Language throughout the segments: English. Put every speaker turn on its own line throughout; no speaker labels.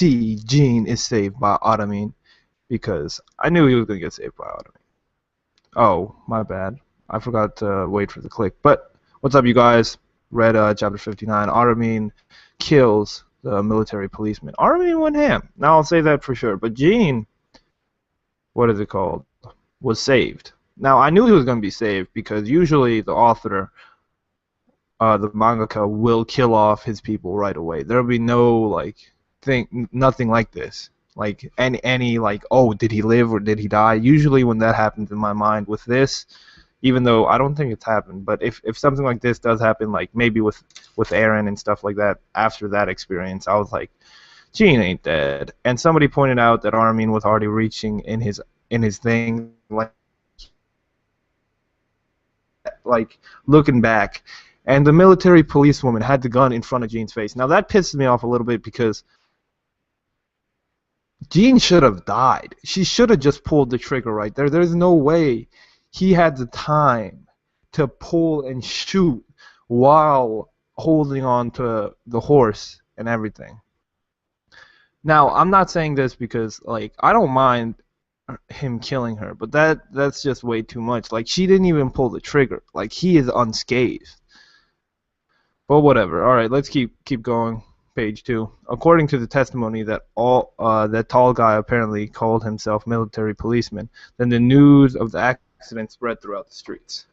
see Gene is saved by Armin, because I knew he was going to get saved by Armin. Oh, my bad. I forgot to wait for the click. But what's up, you guys? Read chapter 59. Armin kills the military policeman. Armin went ham. Now I'll say that for sure. But Gene, what is it called, was saved. Now I knew he was going to be saved because usually the author, the mangaka, will kill off his people right away. There'll be no nothing like this. Like any like, oh, did he live or did he die? Usually when that happens in my mind with this, even though I don't think it's happened, but if something like this does happen, like maybe with Aaron and stuff like that, after that experience, I was like, Gene ain't dead. And somebody pointed out that Armin was already reaching in his thing, like looking back, and the military policewoman had the gun in front of Gene's face. Now that pisses me off a little bit because Gene should have died. She should have just pulled the trigger right there. There's no way he had the time to pull and shoot while holding on to the horse and everything. Now, I'm not saying this because, like, I don't mind him killing her, but that's just way too much. Like, she didn't even pull the trigger. Like, he is unscathed. But whatever. All right, let's keep going. Page 2. According to the testimony that that tall guy apparently called himself military policeman, then the news of the accident spread throughout the streets.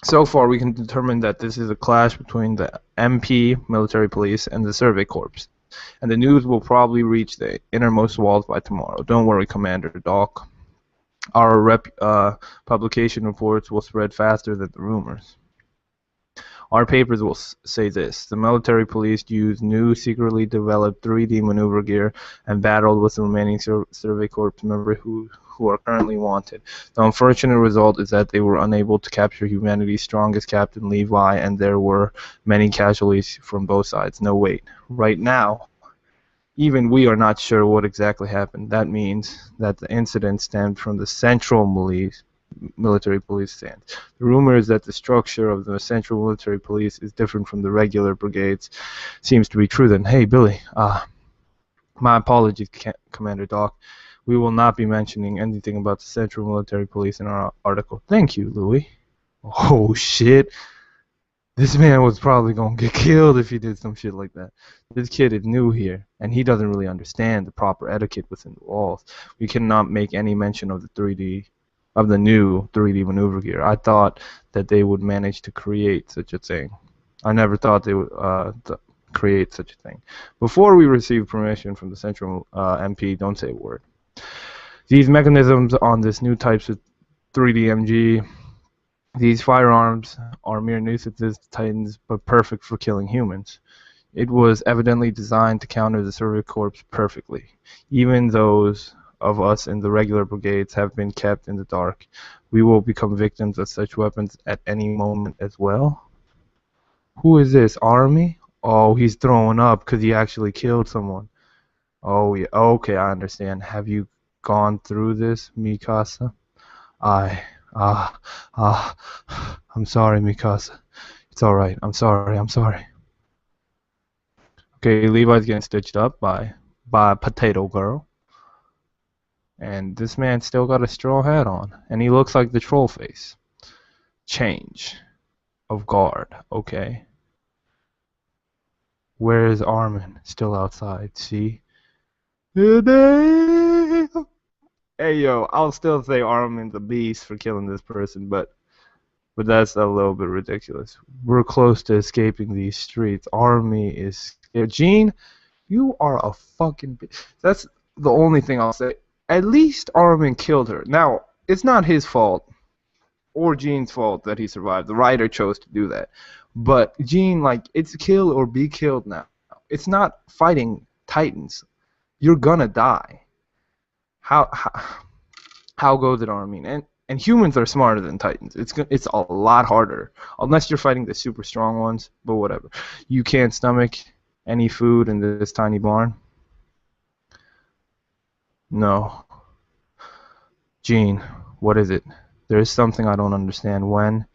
So far, we can determine that this is a clash between the MP, military police, and the survey corps. And the news will probably reach the innermost walls by tomorrow. Don't worry, Commander Doc. Our publication reports will spread faster than the rumors. Our papers will say this: the military police used new secretly developed 3D maneuver gear and battled with the remaining Survey Corps members who are currently wanted. The unfortunate result is that they were unable to capture humanity's strongest Captain Levi, and there were many casualties from both sides. No, wait. Right now, even we are not sure what exactly happened. That means that the incident stemmed from the Central Military Police stand. The rumor is that the structure of the Central Military Police is different from the regular brigades. Seems to be true then. Hey, Billy. My apologies, Commander Doc. We will not be mentioning anything about the Central Military Police in our article. Thank you, Louis. Oh, shit. This man was probably going to get killed if he did some shit like that. This kid is new here, and he doesn't really understand the proper etiquette within the walls. We cannot make any mention of the new 3D maneuver gear. I thought that they would manage to create such a thing. I never thought they would create such a thing. Before we receive permission from the Central MP, don't say a word. These mechanisms on this new types of 3D MG, these firearms are mere nuisances to Titans, but perfect for killing humans. It was evidently designed to counter the Survey Corps perfectly. Even those of us in the regular brigades have been kept in the dark. We will become victims of such weapons at any moment as well. Who is this, Armin? Oh, he's throwing up because he actually killed someone. Oh, yeah. Okay, I understand. Have you gone through this, Mikasa? I'm sorry, Mikasa. It's alright. I'm sorry. Okay, Levi's getting stitched up by Potato Girl. And this man still got a straw hat on. And he looks like the troll face. Change of guard. Okay. Where is Armin? Still outside. See? Hey, yo. I'll still say Armin's a beast for killing this person. But that's a little bit ridiculous. We're close to escaping these streets. Armin is scared. Gene, you are a fucking bitch. That's the only thing I'll say. At least Armin killed her. Now, it's not his fault or Gene's fault that he survived. The writer chose to do that. But Gene, like, it's kill or be killed now. It's not fighting Titans. You're gonna die. How goes it, Armin? And humans are smarter than Titans. It's a lot harder. Unless you're fighting the super strong ones, but whatever. You can't stomach any food in this tiny barn? No. Gene, what is it? There is something I don't understand. When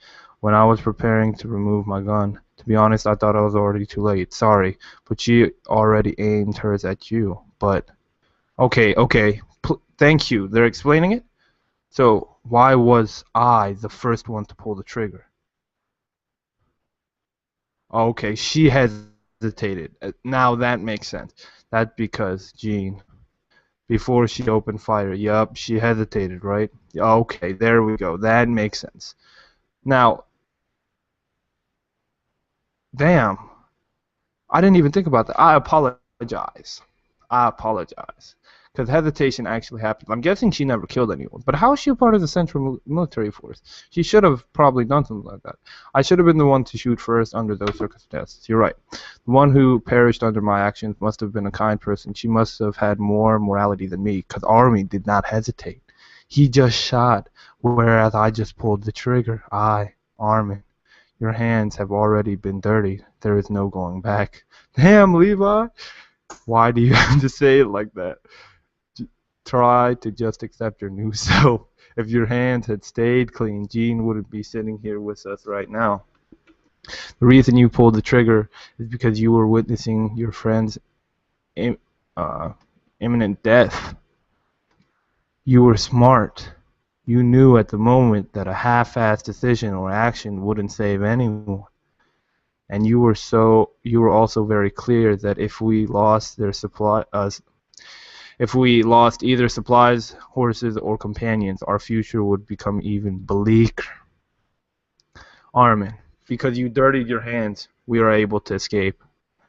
I was preparing to remove my gun to be honest, I thought I was already too late. Sorry, but she already aimed hers at you. But okay. Thank you. They're explaining it. So why was I the first one to pull the trigger? Okay, she hesitated. Now that makes sense. That's because Jean, before she opened fire, yup, she hesitated, right? Okay, there we go. That makes sense. Now, damn, I didn't even think about that. I apologize. I apologize. Because hesitation actually happened. I'm guessing she never killed anyone. But how is she a part of the Central Military Force? She should have probably done something like that. I should have been the one to shoot first under those circumstances. You're right. The one who perished under my actions must have been a kind person. She must have had more morality than me. Because Armin did not hesitate. He just shot, whereas I just pulled the trigger. Armin. Your hands have already been dirtied. There is no going back. Damn, Levi. Why do you have to say it like that? Try to just accept your new self. If your hands had stayed clean, Jean wouldn't be sitting here with us right now. The reason you pulled the trigger is because you were witnessing your friend's Im- uh, imminent death. You were smart. You knew at the moment that a half-assed decision or action wouldn't save anyone. And you were also very clear that if we lost either supplies, horses, or companions, our future would become even bleaker. Armin, because you dirtied your hands, we are able to escape.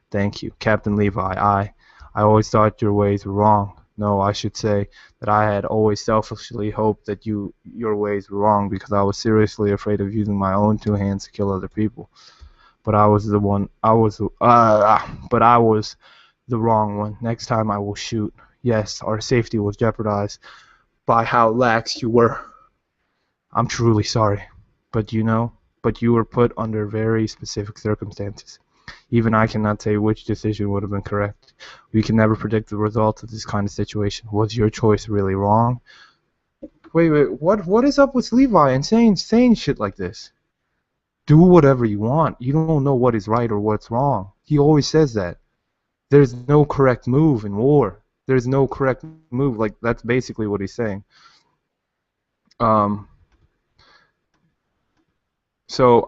Thank you, Captain Levi. I always thought your ways were wrong. No, I should say that I had always selfishly hoped that your ways were wrong because I was seriously afraid of using my own two hands to kill other people. But I was the wrong one. Next time I will shoot. Yes, our safety was jeopardized by how lax you were. I'm truly sorry. But you were put under very specific circumstances. Even I cannot say which decision would have been correct. We can never predict the results of this kind of situation. Was your choice really wrong? Wait, what is up with Levi and saying shit like this? Do whatever you want. You don't know what is right or what's wrong. He always says that. There's no correct move in war. There's no correct move. Like, that's basically what he's saying. So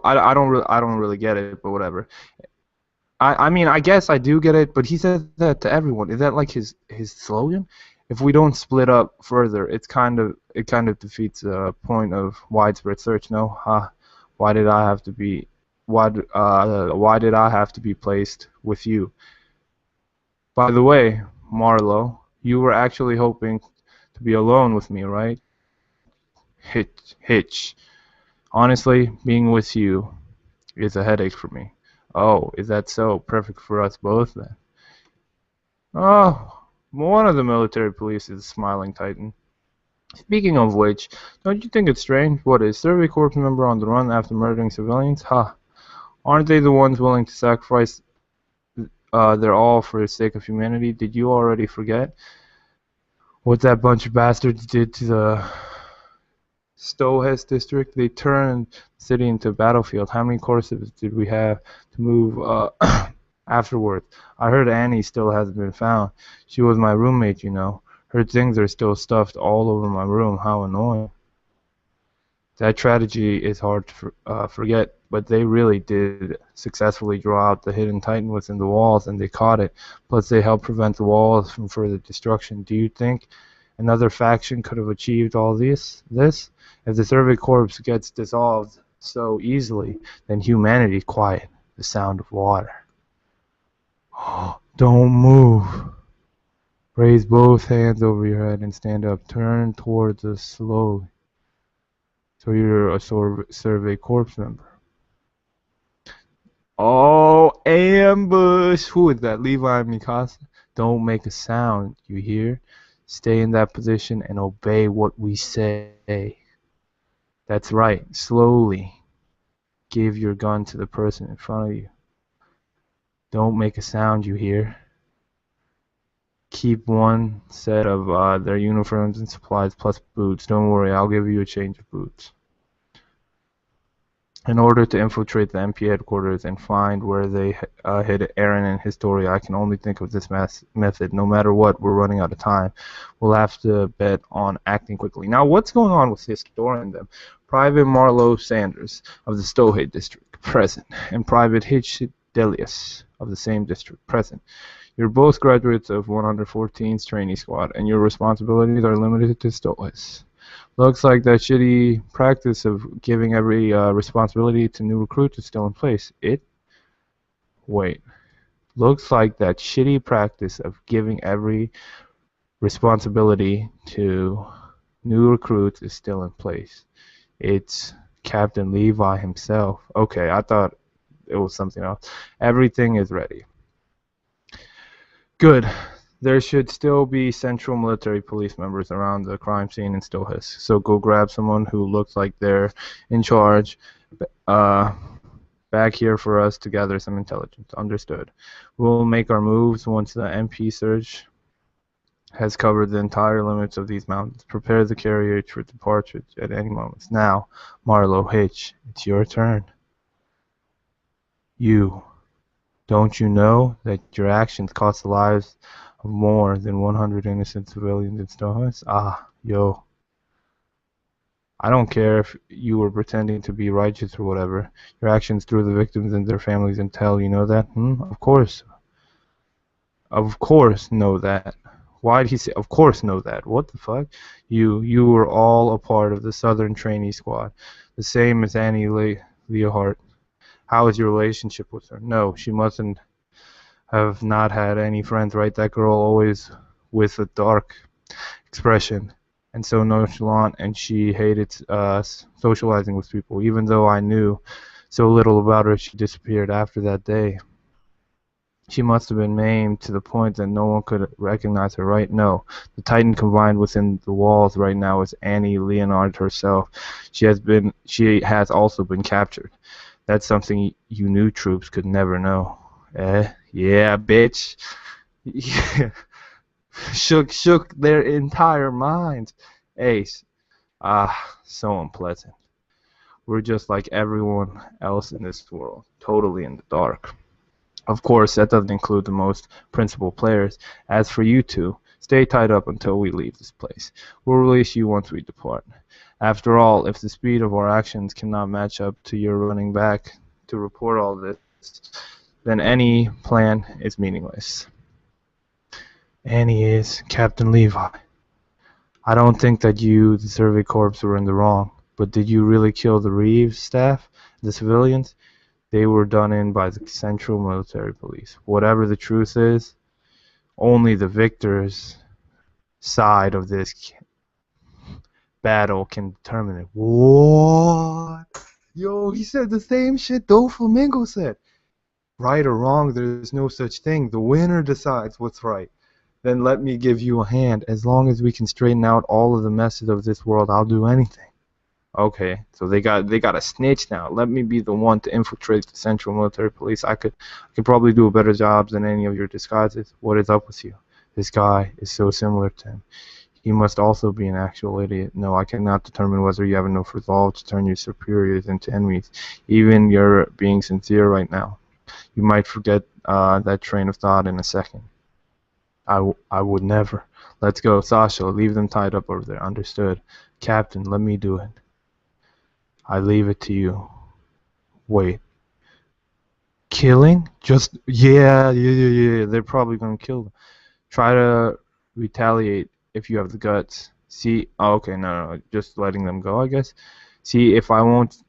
I don't really get it, but whatever. I mean, I guess I do get it, but he says that to everyone. Is that like his slogan? If we don't split up further, it kind of defeats the point of widespread search. No, why did I have to be why did I have to be placed with you? By the way, Marlowe, you were actually hoping to be alone with me, right? Hitch. Honestly, being with you is a headache for me. Oh, is that so? Perfect for us both then. Oh, one of the military police is a smiling titan. Speaking of which, don't you think it's strange? What is Survey Corps member on the run after murdering civilians? Ha! Aren't they the ones willing to sacrifice their all for the sake of humanity? Did you already forget what that bunch of bastards did to the Stowhead district? They turned the city into a battlefield. How many corpses did we have to move afterwards? I heard Annie still hasn't been found. She was my roommate, you know. Her things are still stuffed all over my room. How annoying. That tragedy is hard to forget, but they really did successfully draw out the hidden titan within the walls, and they caught it. Plus, they helped prevent the walls from further destruction. Do you think another faction could have achieved all this? If the Survey Corps gets dissolved so easily, then humanity quiet. The sound of water. Don't move. Raise both hands over your head and stand up. Turn towards us slowly. So you're a Survey Corps member. Oh, ambush! Who is that? Levi Mikasa? Don't make a sound, you hear? Stay in that position and obey what we say. That's right. Slowly. Give your gun to the person in front of you. Don't make a sound, you hear? Keep one set of their uniforms and supplies plus boots. Don't worry, I'll give you a change of boots. In order to infiltrate the MP headquarters and find where they hid Aaron and his story, I can only think of this method. No matter what, we're running out of time. We'll have to bet on acting quickly. Now, what's going on with historian them? Private Marlowe Sanders of the Stohade district, present, and Private Hitch Delius of the same district, present. You're both graduates of 114's trainee squad, and your responsibilities are limited to Stohis. Looks like that shitty practice of giving every responsibility to new recruits is still in place. Wait. Looks like that shitty practice of giving every responsibility to new recruits is still in place. It's Captain Levi himself. Okay, I thought it was something else. Everything is ready. Good. There should still be Central Military Police members around the crime scene in Stohis, so go grab someone who looks like they're in charge back here for us to gather some intelligence. Understood. We'll make our moves once the MP search has covered the entire limits of these mountains. Prepare the carriage for departure at any moment. Now, Marlowe Hitch, it's your turn. Don't you know that your actions cost the lives of more than 100 innocent civilians in Stohis? Yo. I don't care if you were pretending to be righteous or whatever. Your actions threw the victims and their families in hell, you know that? Of course. Of course know that. Why'd he say, of course know that? What the fuck? You were all a part of the Southern trainee squad. The same as Annie Leahart. How is your relationship with her? No, she mustn't have not had any friends, right? That girl always with a dark expression and so nonchalant, and she hated socializing with people. Even though I knew so little about her, she disappeared after that day. She must have been maimed to the point that no one could recognize her, right? No. The Titan confined within the walls right now is Annie Leonard herself. She has also been captured. That's something you new troops could never know. Yeah, bitch. shook their entire minds. Ace. So unpleasant. We're just like everyone else in this world, totally in the dark. Of course, that doesn't include the most principal players. As for you two, stay tied up until we leave this place. We'll release you once we depart. After all, if the speed of our actions cannot match up to your running back to report all this, then any plan is meaningless. Annie is Captain Levi. I don't think that you, the Survey Corps, were in the wrong, but did you really kill the Reeves staff, the civilians? They were done in by the Central Military Police. Whatever the truth is, only the victor's side of this battle can determine it. What? Yo, he said the same shit Doflamingo said. Right or wrong, there's no such thing. The winner decides what's right. Then let me give you a hand. As long as we can straighten out all of the messes of this world, I'll do anything. Okay, so they got a snitch now. Let me be the one to infiltrate the Central Military Police. I could probably do a better job than any of your disguises. What is up with you? This guy is so similar to him. He must also be an actual idiot. No, I cannot determine whether you have enough resolve to turn your superiors into enemies. Even you're being sincere right now. You might forget that train of thought in a second. I would never. Let's go, Sasha. Leave them tied up over there. Understood. Captain, let me do it. I leave it to you. Wait. Killing? Just yeah. They're probably gonna kill them. Try to retaliate if you have the guts. See? Oh, okay, no. Just letting them go, I guess. See, if I won't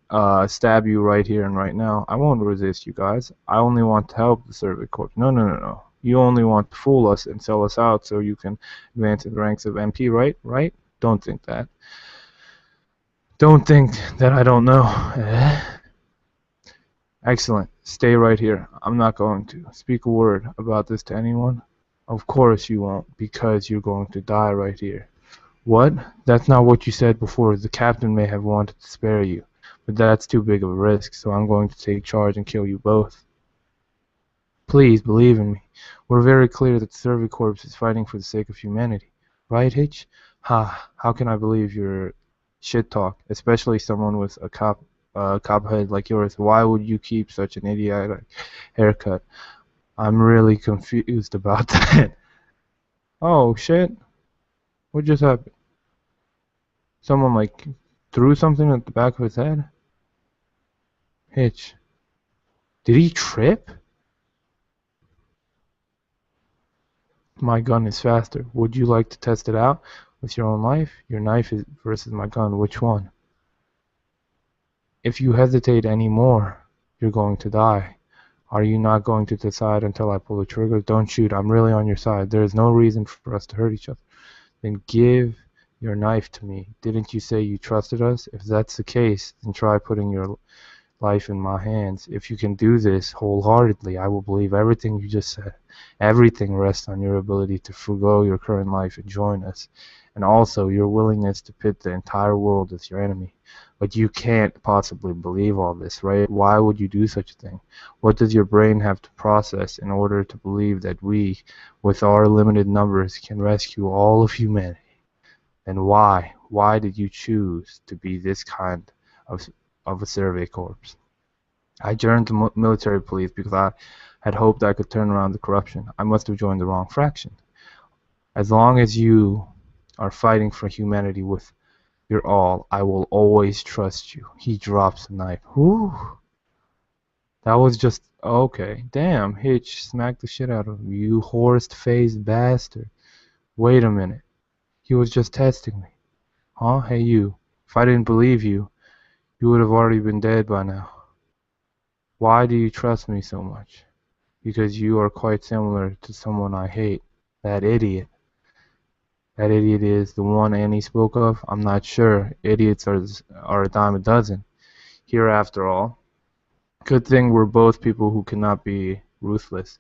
stab you right here and right now, I won't resist you guys. I only want to help the Survey Corps. No. You only want to fool us and sell us out so you can advance in the ranks of MP, right? Right? Don't think that. Don't think that I don't know. Excellent. Stay right here. I'm not going to speak a word about this to anyone. Of course you won't, because you're going to die right here. What? That's not what you said before. The captain may have wanted to spare you, but that's too big of a risk, so I'm going to take charge and kill you both. Please believe in me. We're very clear that the Survey Corps is fighting for the sake of humanity. Right, Hitch? How can I believe your shit talk, especially someone with a copperhead like yours. Why would you keep such an idiotic haircut? I'm really confused about that. Oh shit! What just happened? Someone like threw something at the back of his head? Hitch. Did he trip? My gun is faster. Would you like to test it out with your own life? Your knife is versus my gun. Which one? If you hesitate any more, you're going to die. Are you not going to decide until I pull the trigger? Don't shoot. I'm really on your side. There is no reason for us to hurt each other. Then give your knife to me. Didn't you say you trusted us? If that's the case, then try putting your life in my hands. If you can do this wholeheartedly, I will believe everything you just said. Everything rests on your ability to forgo your current life and join us, and also your willingness to pit the entire world as your enemy. But you can't possibly believe all this, right? Why would you do such a thing? What does your brain have to process in order to believe that we, with our limited numbers, can rescue all of humanity? And why? Why did you choose to be this kind of a survey corps? I joined the military police because I had hoped I could turn around the corruption. I must have joined the wrong fraction. As long as you are fighting for humanity with your all, I will always trust you. He drops the knife. Whew. That was just okay. Damn, Hitch smacked the shit out of him. You horse-faced bastard. Wait a minute. He was just testing me. Huh? Hey you. If I didn't believe you, you would have already been dead by now. Why do you trust me so much? Because you are quite similar to someone I hate. That idiot. That idiot is the one Annie spoke of? I'm not sure. Idiots are a dime a dozen. Here after all. Good thing we're both people who cannot be ruthless.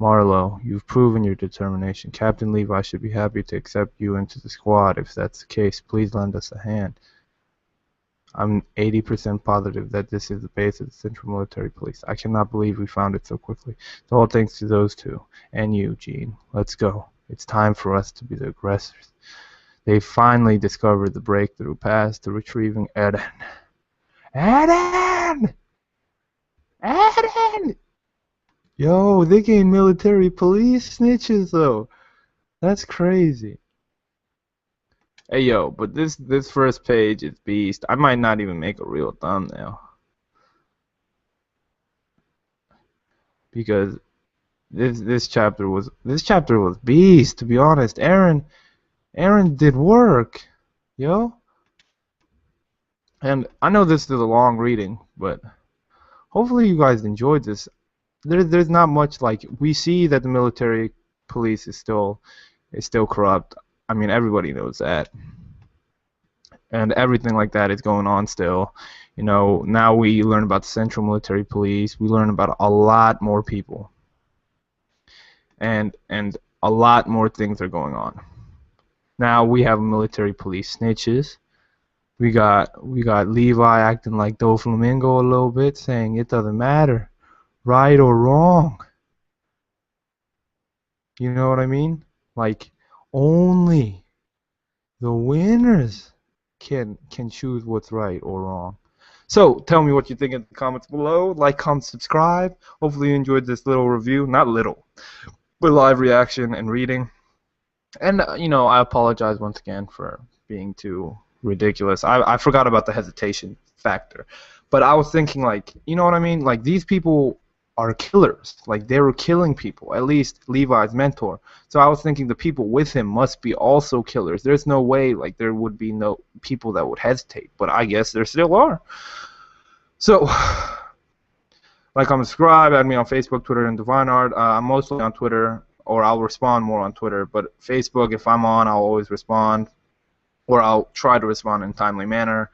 Marlowe, you've proven your determination. Captain Levi should be happy to accept you into the squad. If that's the case, please lend us a hand. I'm 80% positive that this is the base of the Central Military Police. I cannot believe we found it so quickly. It's all thanks to those two. And you, Gene. Let's go. It's time for us to be the aggressors. They finally discovered the breakthrough path to retrieving Eden. Eden! Eden! Yo, they gained military police snitches though. That's crazy. Hey yo, but this first page is beast. I might not even make a real thumbnail because this chapter was beast. To be honest, Aaron did work, yo. And I know this is a long reading, but hopefully you guys enjoyed this. There's not much, like, we see that the military police is still corrupt. I mean, everybody knows that. And everything like that is going on still. You know, now we learn about the Central Military Police. We learn about a lot more people. And a lot more things are going on. Now we have military police snitches. We got Levi acting like Doflamingo a little bit, saying it doesn't matter, right or wrong. You know what I mean? Like, only the winners can choose what's right or wrong. So tell me what you think in the comments below. Like, comment, subscribe. Hopefully you enjoyed this little review. Not little, but live reaction and reading. And you know, I apologize once again for being too ridiculous. I forgot about the hesitation factor, but I was thinking, like, you know what I mean? Like, these people are killers. Like, they were killing people, at least Levi's mentor. So I was thinking the people with him must be also killers. There's no way, like, there would be no people that would hesitate, but I guess there still are. So, like, comment, subscribe, add me on Facebook, Twitter, and DeviantArt. I'm mostly on Twitter, or I'll respond more on Twitter, but Facebook, if I'm on, I'll always respond, or I'll try to respond in a timely manner.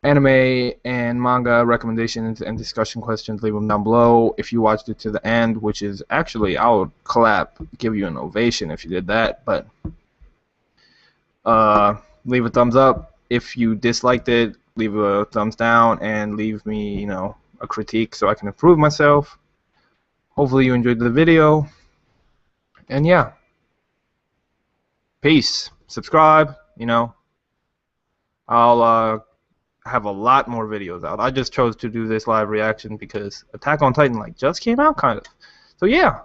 Anime and manga recommendations and discussion questions, leave them down below. If you watched it to the end, which is actually, I would clap, give you an ovation if you did that, but leave a thumbs up. If you disliked it, leave a thumbs down, and leave me, you know, a critique so I can improve myself. Hopefully you enjoyed the video, and yeah, peace. Subscribe, you know, I'll have a lot more videos out. I just chose to do this live reaction because Attack on Titan like just came out, kind of. So yeah,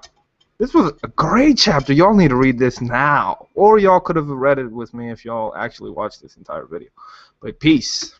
this was a great chapter. Y'all need to read this now, or y'all could have read it with me if y'all actually watched this entire video. But peace.